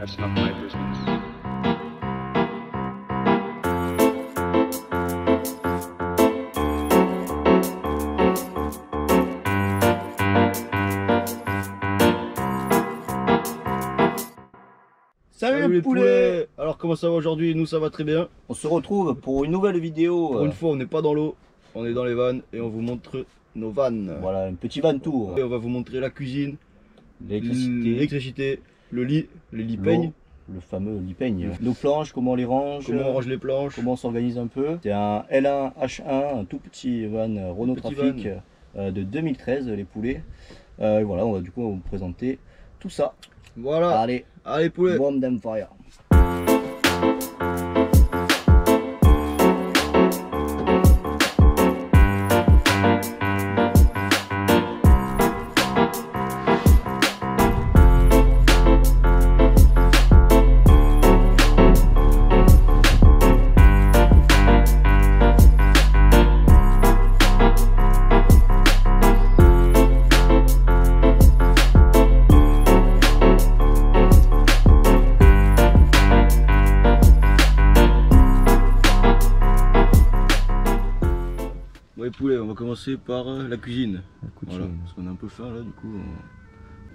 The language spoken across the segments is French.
That's not my business. Salut les poulets. Alors comment ça va aujourd'hui? Nous ça va très bien. On se retrouve pour une nouvelle vidéo. Pour une fois on n'est pas dans l'eau, on est dans les vannes et on vous montre nos vannes. Voilà, un petit van tour. Et on va vous montrer la cuisine, L'électricité, le lit, les lits peignes, le fameux lit peigne. Nos planches, comment on les range, comment on range les planches. comment on s'organise un peu. C'est un L1 H1, un tout petit van Renault Petit Trafic de 2013, les poulets. Voilà, on va du coup vous présenter tout ça. Voilà. Allez poulets. Bomb them fire. Ouais poulets, on va commencer par la cuisine. Voilà, parce qu'on a un peu faim là, du coup.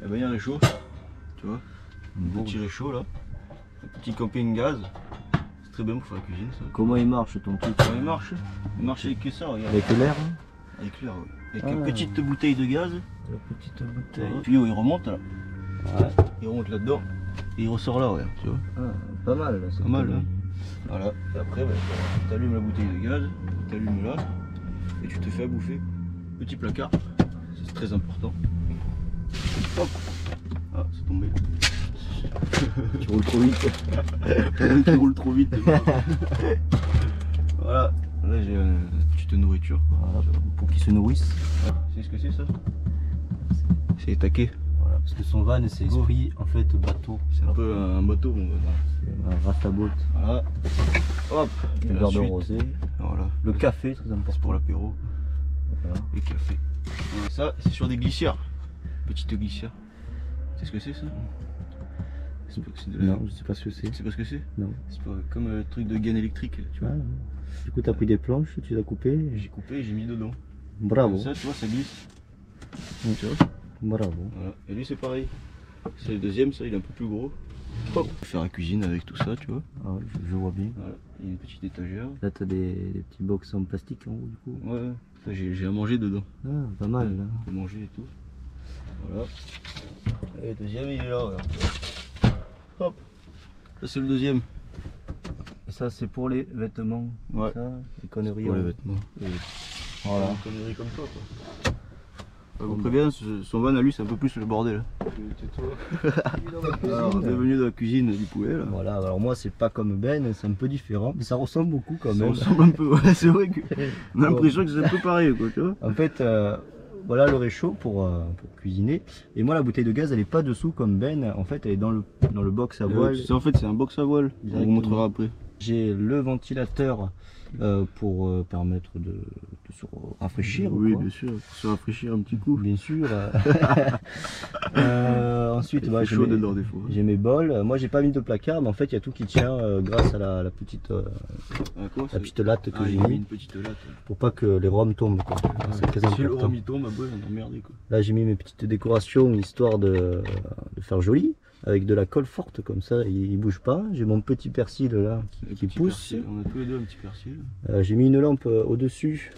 Il va y avoir un réchaud, tu vois. Un petit réchaud là. Un petit camping gaz. C'est très bien pour faire la cuisine ça. Comment il marche ton truc? Comment il marche? Il marche avec ça, regarde. Avec l'air? Avec l'air, ouais. Avec une petite bouteille de gaz. La petite bouteille. Le tuyau il remonte là. Ouais. Il remonte là-dedans. Et il ressort là, ouais, tu vois. Pas mal là. Pas mal, hein. Voilà. Et après, tu allumes la bouteille de gaz, tu allumes là. Et tu te fais à bouffer. Petit placard. C'est très important. Hop. Ah, c'est tombé. Tu roules trop vite. Tu roules trop vite. Voilà. Là j'ai une petite nourriture. Voilà, pour qu'ils se nourrissent. Tu sais ce que c'est ça? C'est les taquets. Voilà, parce que son van c'est esprit en fait bateau. C'est un peu un bateau mon van. C'est un raftaboat. Voilà. Hop. Le verre de rosé. Voilà. Le café, très important. C'est pour l'apéro. Voilà. Et café. Voilà. Ça c'est sur des glissières. Petite glissière. Tu sais ce que c'est ça? Non, je sais pas ce que c'est. Tu sais pas ce que c'est? Non. C'est pas comme le truc de gaine électrique, tu vois. Du coup, tu as pris des planches, tu les as coupées. J'ai coupé et j'ai mis dedans. Bravo. Ça, tu vois, ça glisse. Tu vois? Bravo. Voilà. Et lui, c'est pareil. C'est le deuxième, ça, il est un peu plus gros. Hop. Faire la cuisine avec tout ça, tu vois. Ah ouais, je vois bien. Voilà. Il y a une petite étagère. Là, tu as des petits box en plastique en haut, du coup. Ouais, ça, j'ai à manger dedans. Ah, pas mal. Là. On peut manger et tout. Voilà. Et le deuxième, il est là, regarde. Hop. Ça, c'est le deuxième. Et ça, c'est pour les vêtements. Ouais. Ça, les conneries. Pour les vêtements. Voilà. Une connerie comme toi, quoi. Je vous préviens, son van à lui, c'est un peu plus le bordel. Alors, bienvenue dans la cuisine du poulet, là. Voilà, alors moi, c'est pas comme Ben, c'est un peu différent, mais ça ressemble beaucoup quand Ça même. ressemble un peu, ouais, c'est vrai qu'on a l'impression que c'est un peu pareil, quoi, tu vois. En fait, voilà le réchaud pour cuisiner. Et moi, la bouteille de gaz, elle est pas dessous comme Ben. En fait, elle est dans le box à voile. En fait, c'est un box à voile. On vous montrera après. J'ai le ventilateur pour permettre de se rafraîchir. Oui, quoi. bien sûr, pour se rafraîchir un petit coup. Bien sûr. Ensuite, bah, chaud dedans des fois. j'ai mes bols. Moi, j'ai pas mis de placard, mais en fait, il y a tout qui tient grâce à la petite latte que j'ai mis. Une petite latte. Pour pas que les rhums tombent. C'est très important. Si le rhum il tombe, on est emmerdé, quoi. Là, j'ai mis mes petites décorations histoire de faire joli. Avec de la colle forte comme ça, il bouge pas. J'ai mon petit persil là qui pousse. Persil. On a tous les deux un petit persil. J'ai mis une lampe au-dessus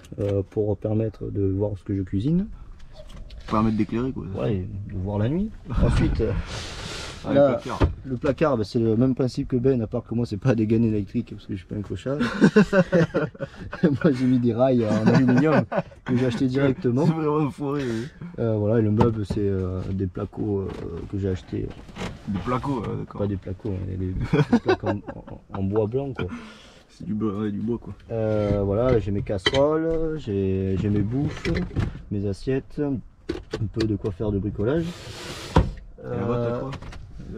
pour permettre de voir ce que je cuisine. Permettre d'éclairer, quoi. Ouais, de voir la nuit. Ensuite, là, le placard, bah, c'est le même principe que Ben, à part que moi c'est pas des gaines électriques parce que je suis pas un clochard. Moi j'ai mis des rails en aluminium que j'ai acheté directement. C'est vraiment foiré, oui. Voilà, et le meuble c'est des placos que j'ai acheté. Des placos, d'accord. Pas des placos, hein, des plaques en bois blanc quoi. C'est du bois quoi. Voilà, j'ai mes casseroles, j'ai mes bouffes, mes assiettes, un peu de quoi faire de bricolage. Et là-bas t'as quoi?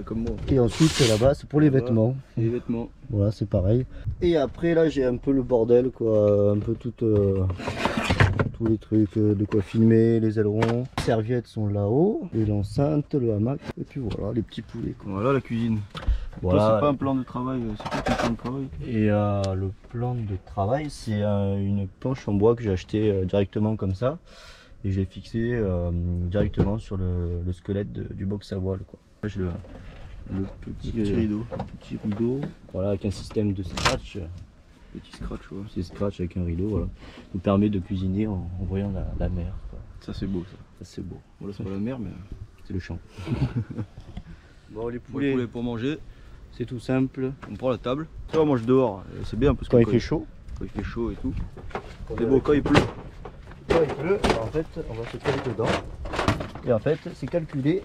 Comme moi. Et ensuite là-bas c'est pour les vêtements. Les vêtements. Voilà, c'est pareil. Et après là j'ai un peu le bordel quoi, un peu tous les trucs, de quoi filmer, les ailerons. Les serviettes sont là-haut, et l'enceinte, le hamac, et puis voilà les petits poulets quoi. Voilà la cuisine. Voilà. Toi, c'est pas un plan de travail, c'est quoi ton plan de travail? Et le plan de travail, c'est une planche en bois que j'ai acheté directement comme ça. Et j'ai fixé directement sur le squelette du box à voile, quoi. Là, j'ai le petit rideau, voilà, avec un système de scratch. Petit scratch, ouais. C'est scratch avec un rideau, voilà. Nous permet de cuisiner en voyant la mer, quoi. Ça c'est beau ça. Ça c'est beau. Bon là c'est pas la mer mais C'est le champ. Bon, les poulets pour manger, c'est tout simple. on prend la table. Ça on mange dehors, c'est bien parce que quand il fait chaud. Quand il fait chaud et tout. C'est beau quand il pleut. Quand il pleut, en fait on va se caler dedans. Et en fait c'est calculé.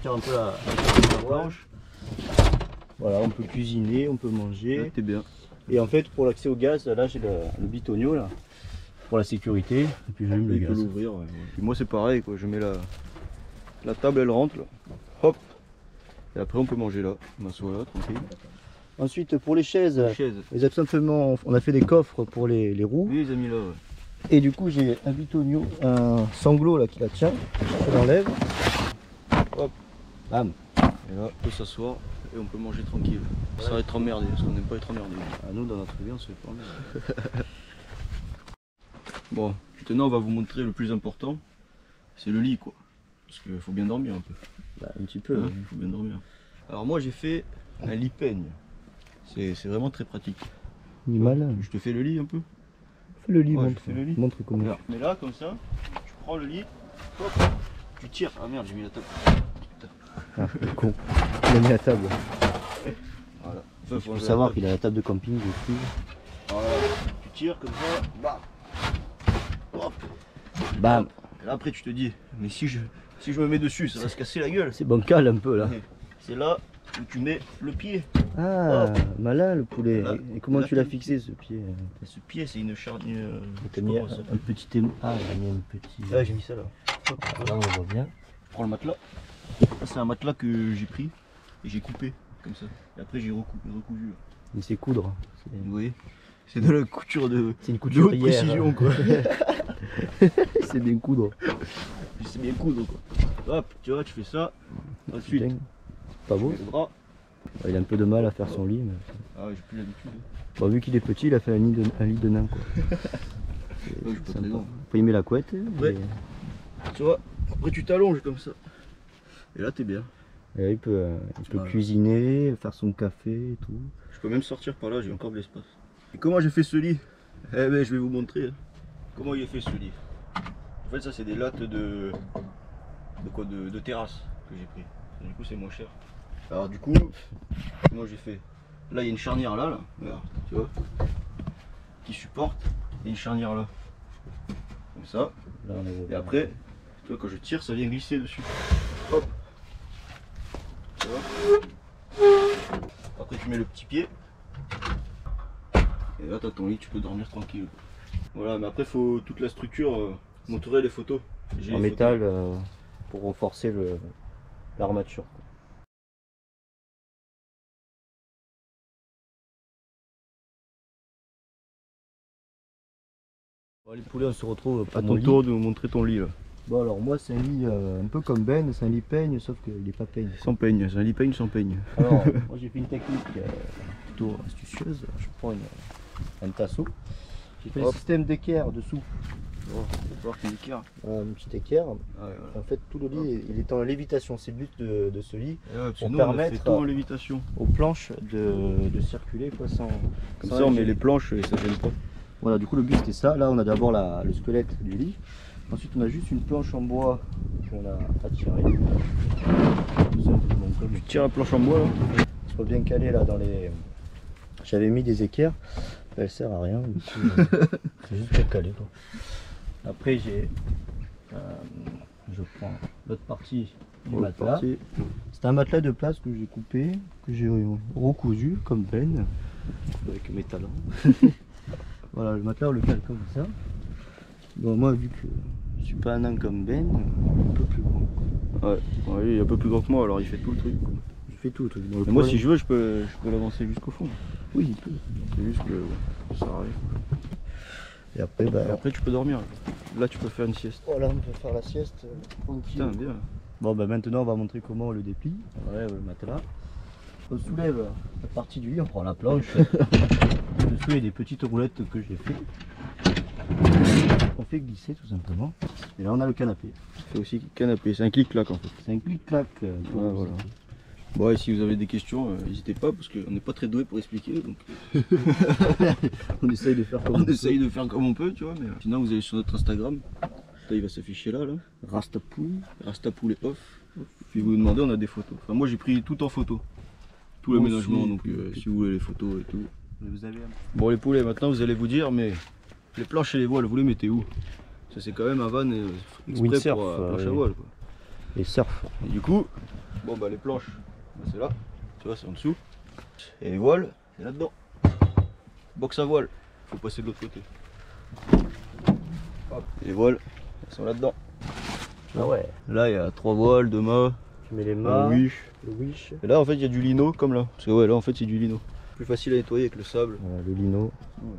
Tiens un peu la planche. Voilà, on peut cuisiner, on peut manger. T'es bien. Et en fait pour l'accès au gaz, là j'ai le bitonio là. Pour la sécurité, et puis j'allume le gaz. L'ouvrir. Ouais. Et moi c'est pareil quoi, je mets la table elle rentre là. Hop. Et après on peut manger là. On m'assoit là, tranquille. Ensuite pour les chaises, on a fait des coffres pour les roues. Oui les amis là. Ouais. Et du coup j'ai un bitonio, un sanglot là qui la tient. Je l'enlève. Hop. Bam. Et là on peut s'asseoir et on peut manger tranquille. Ouais. Ça va être emmerdé parce qu'on n'aime pas être emmerdé. Ah, nous dans notre vie on se fait pas emmerder. Bon, maintenant on va vous montrer le plus important, c'est le lit quoi. Parce qu'il faut bien dormir un peu. Bah, un petit peu. Il faut bien dormir. Alors moi j'ai fait un lit peigne. C'est vraiment très pratique. Ni mal. Je te fais le lit un peu. Fais le lit, ouais, montre. Fais le lit. Montre comment. Alors, mais là comme ça, tu prends le lit, hop, tu tires. Ah merde, j'ai mis la table. Ah, con. Il a mis la table. Voilà. Il faut savoir qu'il a la table de camping dessus. Voilà. Tu tires comme ça, bam. Hop. Bam. Et là après tu te dis, mais si je me mets dessus, ça va se casser la gueule. C'est bancal un peu là. C'est là où tu mets le pied. Ah, hop. Malin le poulet. Là, et comment tu l'as fixé ce pied? Ce pied c'est une charnière. T'as mis un petit émoi. Ah, j'ai mis un petit. Ah, j'ai mis ça là. Hop, là on voit bien. Je prends le matelas. C'est un matelas que j'ai pris et j'ai coupé comme ça. Et après j'ai recousu. Mais c'est coudre. Vous voyez? C'est de la couture de. C'est une couture de haute précision quoi. C'est bien coudre. C'est bien coudre quoi. Hop, tu vois, tu fais ça. Ensuite, pas beau. Le bras. Il a un peu de mal à faire son lit. Mais... Ah ouais, j'ai plus l'habitude. Bon, vu qu'il est petit, il a fait un lit de nain quoi. Ouais, faut y mettre la couette. Ouais. Tu vois, après tu t'allonges comme ça. Et là t'es bien. Et là, il peut cuisiner, faire son café et tout. Je peux même sortir par là, j'ai encore de l'espace. Et comment j'ai fait ce lit? Eh ben je vais vous montrer comment il est fait ce lit. En fait ça c'est des lattes de terrasse que j'ai pris. Et du coup c'est moins cher. Alors du coup, moi j'ai fait. Là il y a une charnière là, regarde, tu vois, qui supporte, et une charnière là. Comme ça. Là, et après, tu vois, quand je tire, ça vient glisser dessus. Hop. Tu vois. Après tu mets le petit pied. Et là t'as ton lit, tu peux dormir tranquille. Voilà, mais après faut toute la structure, montrer les photos. En métal pour renforcer l'armature. Bon, les poulets, on se retrouve à ton tour de nous montrer ton lit là. Bon alors moi c'est un lit un peu comme Ben, c'est un lit peigne sauf qu'il n'est pas peigne. Sans peigne, c'est un lit peigne sans peigne. Alors moi j'ai fait une technique plutôt astucieuse, je prends un tasseau, j'ai fait un système d'équerre dessous. Oh, il va falloir qu'il équerre. Un petit équerre. Ah, ouais, voilà. En fait tout le lit il est en lévitation, c'est le but de ce lit. Pour permettre tout en lévitation. Aux planches de circuler quoi, sans. Comme ça on met les planches et ça gêne pas. Voilà, du coup le but c'était ça. Là on a d'abord le squelette du lit. Ensuite on a juste une planche en bois qu'on a attirée. Tu tires la planche en bois là. Il faut bien caler là dans les. J'avais mis des équerres, elle sert à rien. C'est juste pour caler quoi. Après je prends l'autre partie du matelas. C'est un matelas de place que j'ai coupé, que j'ai recousu comme Ben avec mes talons. Voilà, le matelas on le cale comme ça. Bon moi vu que je suis pas un nain comme Ben, un peu plus grand. Ouais, il est un peu plus grand que moi alors il fait tout le truc. Il fait tout le truc. Mais moi si je veux je peux l'avancer jusqu'au fond. Oui il peut. C'est juste que ça arrive. Et après, après tu peux dormir. Là tu peux faire une sieste. Voilà, on peut faire la sieste tranquille. Putain, bien. Bon maintenant on va montrer comment on le déplie. On enlève le matelas. On soulève la partie du lit, on prend la planche. Dessous il y a des petites roulettes que j'ai fait. On fait glisser tout simplement. Et là on a le canapé. C'est aussi canapé, c'est un clic-clac en fait. C'est un clic-clac. Voilà. Bon, et si vous avez des questions, n'hésitez pas parce qu'on n'est pas très doué pour expliquer. Donc... on essaye de faire comme on peut, tu vois. Mais sinon, vous allez sur notre Instagram. Là, il va s'afficher là. Rastapou les off. Puis vous demandez, on a des photos. Enfin, moi j'ai pris tout en photo. Tout l'aménagement, donc si vous voulez les photos et tout. Vous avez... Bon, les poulets, maintenant vous allez vous dire, mais les planches et les voiles, vous les mettez où? Ça, c'est quand même un van exprès windsurf, pour planche à voile. Quoi. Et surf. Et du coup, bon, bah les planches. C'est là, tu vois, c'est en dessous. Et les voiles, c'est là-dedans. Box à voile, faut passer de l'autre côté. Hop, les voiles, elles sont là-dedans. Ah ouais. Là, il y a 3 voiles, 2 mâts. Tu mets les mâts, le wish. Et là, en fait, il y a du lino, comme là. Parce que ouais, là, en fait, c'est du lino. Plus facile à nettoyer avec le sable. Voilà, le lino. Ouais,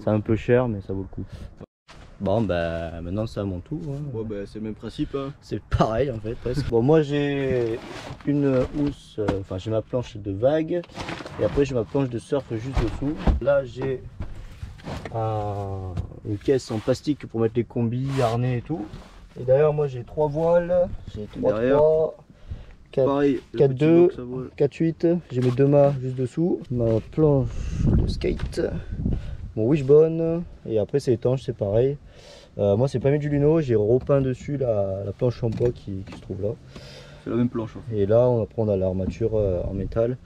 c'est un peu cher, mais ça vaut le coup. Bon bah maintenant c'est à mon tour. Hein. Ouais, bah, c'est le même principe. Hein. C'est pareil en fait presque. Bon moi j'ai une housse, enfin j'ai ma planche de vague et après j'ai ma planche de surf juste dessous. Là j'ai une caisse en plastique pour mettre les combis, harnais et tout. Et derrière moi j'ai 3 voiles, j'ai 3, 4, 2, 4, 8, j'ai mes 2 mâts juste dessous, ma planche de skate, mon wishbone et après c'est étanche, c'est pareil. Moi c'est pas mis du lino, j'ai repeint dessus la planche en bois qui se trouve là. C'est la même planche. Hein. Et là on a l'armature en métal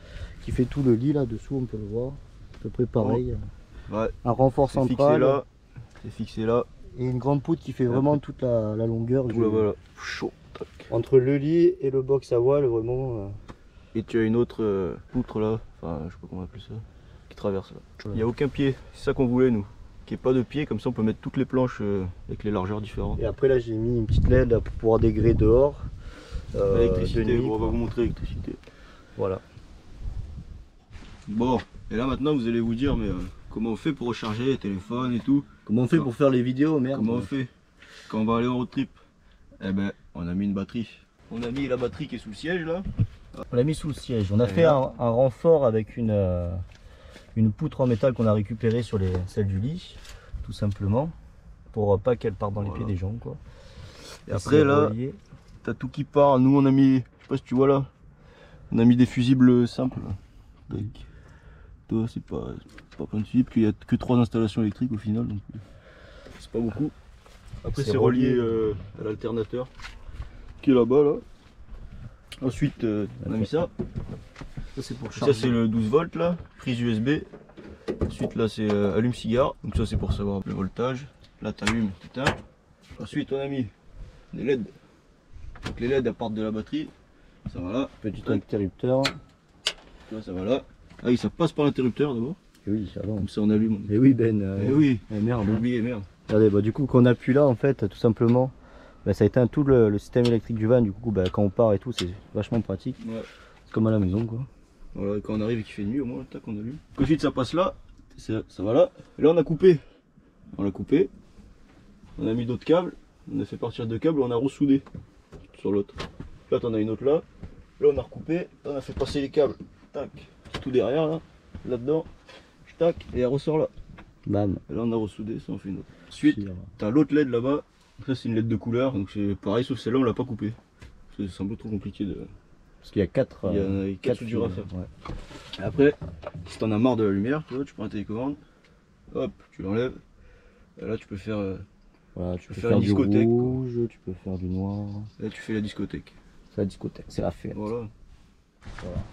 qui fait tout le lit là dessous, on peut le voir. À peu près pareil. Ouais. Un renfort central. C'est fixé là. Et une grande poutre qui fait vraiment toute la longueur du... Voilà. Chaud. Entre le lit et le box à voile vraiment. Et tu as une autre poutre là, enfin je sais pas comment on appelle ça, qui traverse là. Il n'y a aucun pied, c'est ça qu'on voulait nous. Qu'il n'y ait pas de pied, comme ça on peut mettre toutes les planches avec les largeurs différentes. Et après là j'ai mis une petite LED pour pouvoir dégrer dehors. L'électricité, on va vous montrer l'électricité. Voilà. Bon, et là maintenant vous allez vous dire mais comment on fait pour recharger les téléphones et tout? Comment on fait pour faire les vidéos, merde? Comment on fait quand on va aller en road trip? Eh ben on a mis une batterie. On a mis la batterie qui est sous le siège là. On l'a mis sous le siège. On a fait un renfort avec une poutre en métal qu'on a récupérée sur celle du lit, tout simplement, pour pas qu'elle parte dans les pieds des gens quoi. Et après là, t'as tout qui part. Nous on a mis, je sais pas si tu vois là, on a mis des fusibles simples. Toi c'est pas plein de fusibles, qu'il y a que 3 installations électriques au final, donc c'est pas beaucoup. Après c'est relié à l'alternateur qui est là-bas là. Ensuite on a mis ça. Ça c'est pour charger. Ça c'est le 12 volts là, prise USB. Ensuite là c'est allume-cigare, donc ça c'est pour savoir le voltage. Là t'allumes, t'éteins. Ensuite on a mis des LED. Donc les LED elles partent de la batterie. Ça va là. Petit interrupteur. Là ça va là. Ah oui, ça passe par l'interrupteur d'abord. Oui, ça va. Comme ça on allume. Et oui Ben. Et oui. Merde. J'ai oublié, merde. Regardez, bah, du coup qu'on appuie là en fait, tout simplement, bah, ça éteint tout le système électrique du van. Du coup bah, quand on part et tout, c'est vachement pratique. Ouais. C'est comme à la maison quoi. Voilà, quand on arrive et qu'il fait nuit au moins, tac on allume. Ensuite ça passe là, ça va là. Et là on a coupé. On l'a coupé. On a mis d'autres câbles. On a fait partir 2 câbles, on a ressoudé sur l'autre. Là t'en as une autre là. Là on a recoupé, on a fait passer les câbles. Tac. C'est tout derrière là. Là-dedans. Tac. Et elle ressort là. Bam. Et là on a ressoudé, ça en fait une autre. Ensuite, t'as l'autre LED là-bas. Ça c'est une LED de couleur, donc c'est pareil sauf celle-là on l'a pas coupée. C'est un peu trop compliqué de. Parce qu'il y a 4 soudures à faire. Ouais. Après, si t'en as marre de la lumière, tu vois, tu prends un télécommande, hop, tu l'enlèves. Là tu peux faire, voilà, tu peux faire une discothèque. Du rouge, tu peux faire du noir. Là tu fais la discothèque. C'est la discothèque, c'est la fête. Voilà.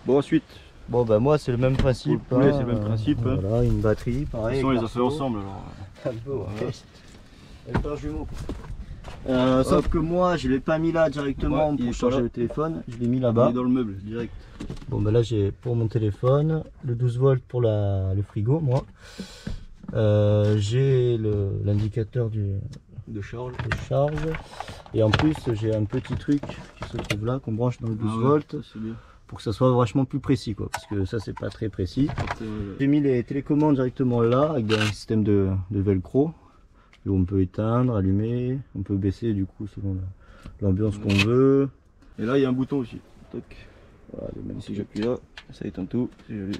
Bon ensuite. Bon bah moi c'est le même principe. Pour le poulet, c'est le même principe. Voilà, une batterie, pareil. On les a fait ensemble alors. Un peu, ouais. Elle est un jumeau. Sauf que moi je l'ai pas mis là directement pour charger le téléphone, je l'ai mis là-bas. Dans le meuble direct. Bon bah là j'ai pour mon téléphone, le 12 volts pour le frigo moi. J'ai l'indicateur de charge. Et en plus j'ai un petit truc qui se trouve là qu'on branche dans le 12 volts. Pour que ça soit vachement plus précis quoi, parce que ça c'est pas très précis. J'ai mis les télécommandes directement là avec un système de velcro. Et on peut éteindre, allumer, on peut baisser du coup selon l'ambiance qu'on veut. Et là il y a un bouton aussi. Toc. Voilà, si j'appuie là, ça éteint tout. Si j'allume,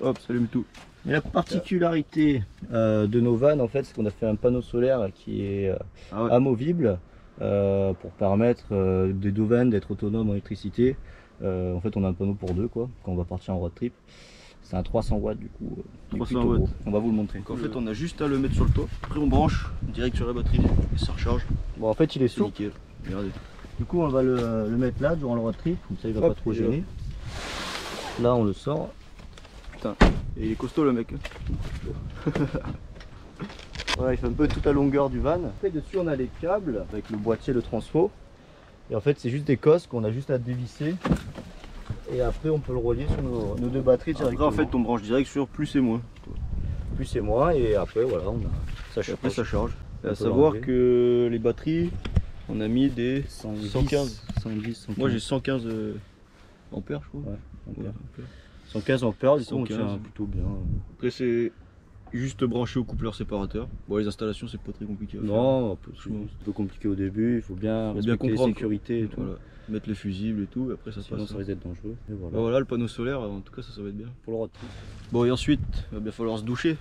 hop, ça allume tout. Et la particularité de nos vannes, en fait, c'est qu'on a fait un panneau solaire qui est amovible pour permettre des deux vannes d'être autonomes en électricité. En fait, on a un panneau pour deux, quoi, quand on va partir en road trip. C'est un 300 watts du coup. 300 watts. On va vous le montrer. Donc en fait, on a juste à le mettre sur le toit. Après, on branche direct sur la batterie et ça recharge. Bon, en fait, il est souple. Nickel. Regardez. Du coup, on va le mettre là durant le road trip, comme ça il va pas trop gêner. Là, on le sort. Putain, et il est costaud le mec. Voilà, il fait un peu toute la longueur du van. Après, dessus, on a les câbles avec le boîtier, le transfo. Et en fait, c'est juste des cosses qu'on a juste à dévisser. Et après, on peut le relier sur nos deux batteries directement. Après, en fait, on branche direct sur plus et moins. Plus et moins, et après, voilà, on a ça charge. Après, ça charge. Et à savoir que les batteries, on a mis des 115. 110, 115. Moi, j'ai 115 ampères, je crois. Ouais, ampères. 115 ampères, du coup, on tient plutôt bien. Après, c'est juste branché au coupleur séparateur. Bon, les installations, c'est pas très compliqué à faire. Non, c'est un peu compliqué au début, il faut bien respecter la sécurité et tout. Voilà. Mettre les fusibles et tout, et après ça se passe. Sinon ça risque d'être dangereux. Et voilà. Voilà le panneau solaire, en tout cas ça va être bien. Pour le road trip. Bon, et ensuite, il va bien falloir se doucher.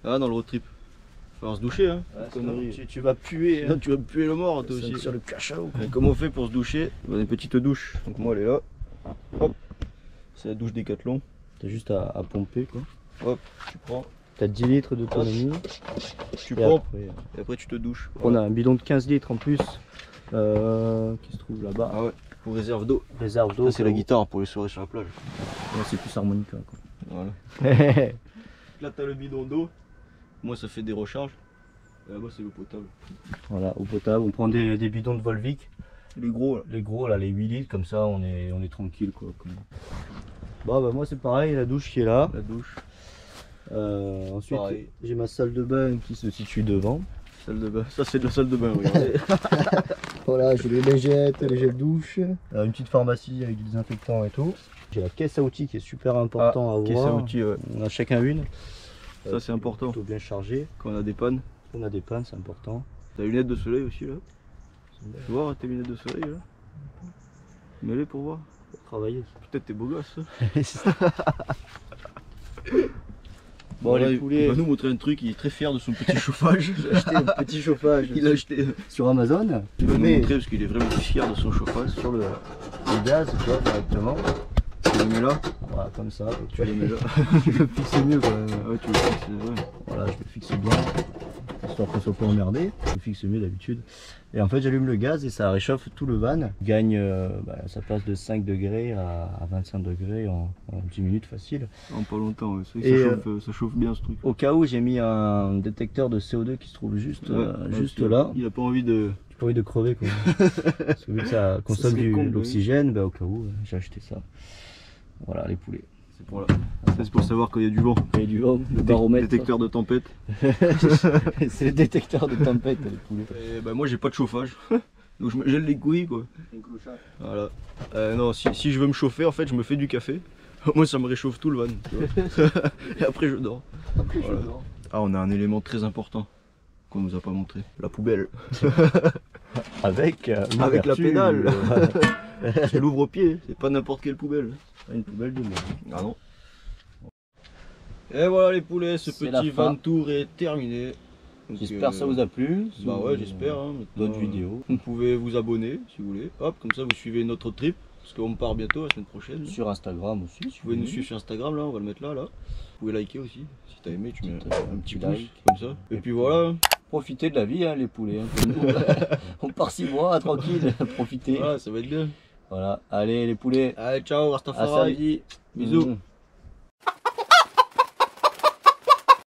Ah, dans le road trip. Il va falloir se doucher, hein. Ouais, tu vas puer. Hein. Tu vas puer le mort, toi aussi. Sur le cacao. Comment on fait pour se doucher? On a une petite douche. Donc moi elle est là. Hop. C'est la douche Décathlon. T'as juste à pomper quoi. Hop, tu prends. T'as 10 litres d'autonomie. Tu pompes et après tu te douches. On a un bidon de 15 litres en plus. Qui se trouve là-bas. Ah ouais, pour réserve d'eau. Réserve d'eau. Ça c'est la guitare pour les soirées sur la plage. Ouais, c'est plus harmonica quoi. Voilà. Là t'as le bidon d'eau. Moi ça fait des recharges. Et là-bas c'est l'eau potable. Voilà, eau potable. On prend des bidons de Volvic. Les gros là. Les gros là, les 8 litres, comme ça on est tranquille quoi. Bon bah moi c'est pareil, la douche qui est là. La douche. Ensuite j'ai ma salle de bain qui se situe devant. Salle de bain. Ça c'est de la salle de bain, regardez. Voilà, j'ai les lingettes, les gels douche, une petite pharmacie avec du désinfectant et tout. J'ai la caisse à outils qui est super important à avoir. Caisse à outils, ouais. On a chacun une. Ça c'est important. Plutôt bien chargé. Quand on a des pannes. On a des pannes, c'est important. T'as les lunettes de soleil aussi là. Tu vois tes lunettes de soleil là. Mets-les pour voir. Pour travailler. Peut-être t'es beau gosse. Bon, voilà, les poulets. Il va nous montrer un truc, il est très fier de son petit chauffage. J'ai acheté un petit chauffage. Il a acheté sur Amazon. Il va nous montrer parce qu'il est vraiment fier de son chauffage. Sur le gaz, tu vois, directement. Tu le mets là. Voilà, comme ça. Tu le mets là. Tu le fixes mieux quand même. Ah ouais, tu le fixes, ouais. Voilà, je le fixe bien. Histoire qu'on soit pas emmerdé. Je le fixe mieux d'habitude. Et en fait, j'allume le gaz et ça réchauffe tout le van. Gagne, ça passe de 5 degrés à 25 degrés en 10 minutes facile. En pas longtemps, ouais. Ça chauffe bien ce truc. Au cas où, j'ai mis un détecteur de CO2 qui se trouve juste là. Il a pas envie de... J'ai pas envie de crever quoi. Parce que vu que ça consomme de l'oxygène, au cas où, j'ai acheté ça. Voilà les poulets. C'est pour, pour savoir quand il y a du vent. Il y a du vent, le baromètre. Détecteur de tempête. C'est le détecteur de tempête les poulets. Et bah moi j'ai pas de chauffage. Donc je me gèle les couilles quoi. Voilà. Non, si je veux me chauffer en fait je me fais du café. Moi ça me réchauffe tout le van. Tu vois. Et après je dors. Voilà. Ah on a un élément très important qu'on nous a pas montré. La poubelle. Avec la pédale. Je l'ouvre au pied, c'est pas n'importe quelle poubelle. Une poubelle de merde. Ah non. Et voilà les poulets, ce petit van tour est terminé. J'espère que ça vous a plu. Bah ouais, j'espère. Hein. D'autres vidéos. Vous pouvez vous abonner si vous voulez. Hop, comme ça vous suivez notre trip. Parce qu'on part bientôt la semaine prochaine. Sur Instagram aussi. Vous pouvez nous suivre sur Instagram là, on va le mettre là. Vous pouvez liker aussi. Si t'as aimé, tu mets un petit pouce like. comme ça. Et puis voilà. Profitez de la vie hein, les poulets. Hein, comme nous. On part 6 mois, tranquille. Profitez. Voilà, ça va être bien. Voilà, allez les poulets. Allez, ciao, Rastafari. À samedi. Bisous.